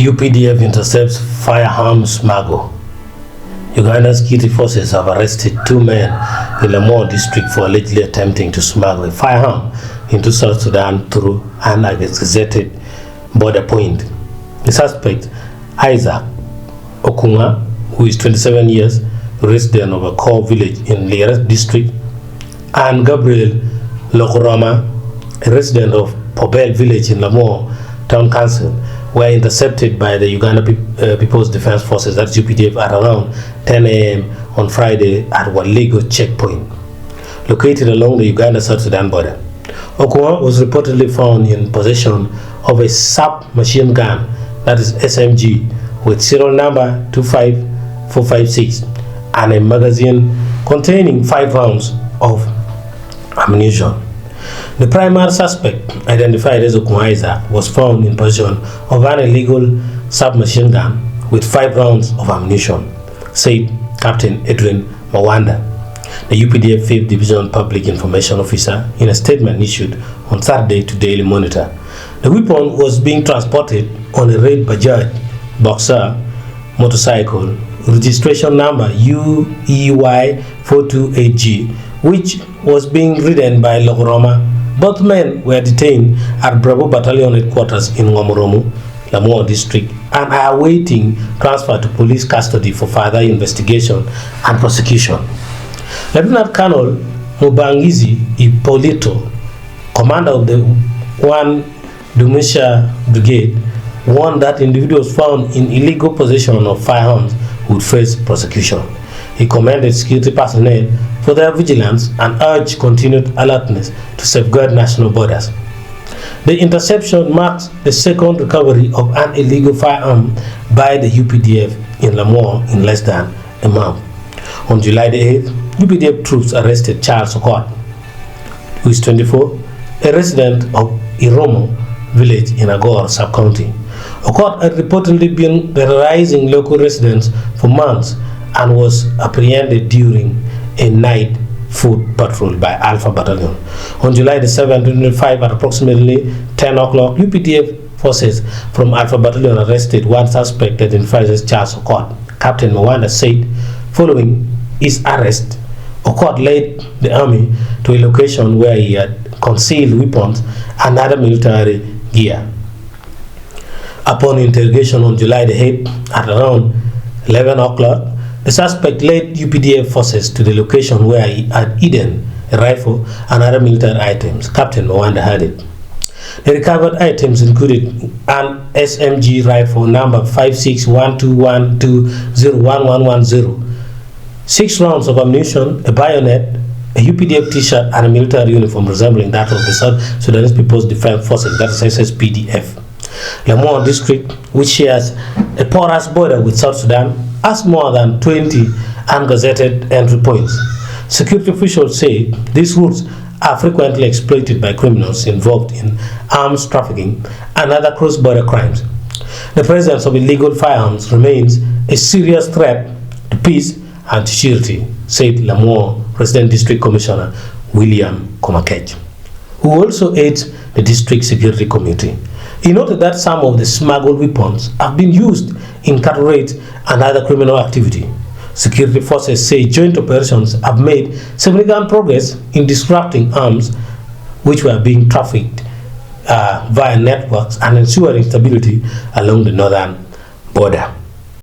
UPDF intercepts firearm smuggle. Ugandan security forces have arrested 2 men in Lamore district for allegedly attempting to smuggle a firearm into South Sudan through an ungazetted border point. The suspect, Isaac Okunga, who is 27 years, resident of a core village in Lera district, and Gabriel Lokorama, a resident of Pobel village in Lamore town council, were intercepted by the Uganda People's Defense Forces, that's UPDF, at around 10 a.m. on Friday at Waligo checkpoint, located along the Uganda-South Sudan border. Okunwa was reportedly found in possession of a submachine gun, that is SMG, with serial number 25456 and a magazine containing 5 rounds of ammunition. The primary suspect, identified as Okunwa, was found in possession of an illegal submachine gun with 5 rounds of ammunition, said Captain Edwin Mawanda, the UPDF 5th Division Public Information Officer, in a statement issued on Saturday to Daily Monitor. The weapon was being transported on a red Bajaj Boxer motorcycle, registration number UEY428G, which was being ridden by Logoroma. Both men were detained at Bravo Battalion headquarters in Ngomoromo, Lamore district, and are awaiting transfer to police custody for further investigation and prosecution. Lieutenant Colonel Mubangizi Ippolito, commander of the 1 Dumisha Brigade, warned that individuals found in illegal possession of firearms would face prosecution. He commended security personnel for their vigilance and urged continued alertness to safeguard national borders. The interception marks the second recovery of an illegal firearm by the UPDF in Lamore in less than a month. On July the 8th, UPDF troops arrested Charles Okot, who is 24, a resident of Iromo village in Agor sub-county. Okot had reportedly been terrorizing local residents for months and was apprehended during a night foot patrol by Alpha Battalion. On July the 7th, 2005, at approximately 10 o'clock, UPDF forces from Alpha Battalion arrested 1 suspect identified as Charles Okot. Captain Mawanda said following his arrest, Okot led the army to a location where he had concealed weapons and other military gear. Upon interrogation on July the 8th at around 11 o'clock, the suspect led UPDF forces to the location where he had hidden a rifle and other military items. Captain Mawanda had it. The recovered items included an SMG rifle number 561212011110, 6 rounds of ammunition, a bayonet, a UPDF t-shirt, and a military uniform resembling that of the South Sudanese People's Defense Forces, that is SSPDF. Lamore district, which shares a porous border with South Sudan, has more than 20 ungazetted entry points. Security officials say these routes are frequently exploited by criminals involved in arms trafficking and other cross-border crimes. The presence of illegal firearms remains a serious threat to peace and security, said Lamore Resident District Commissioner William Komakech, who also aids the district security committee. He noted that some of the smuggled weapons have been used in cattle raids and other criminal activity. Security forces say joint operations have made significant progress in disrupting arms which were being trafficked via networks and ensuring stability along the northern border.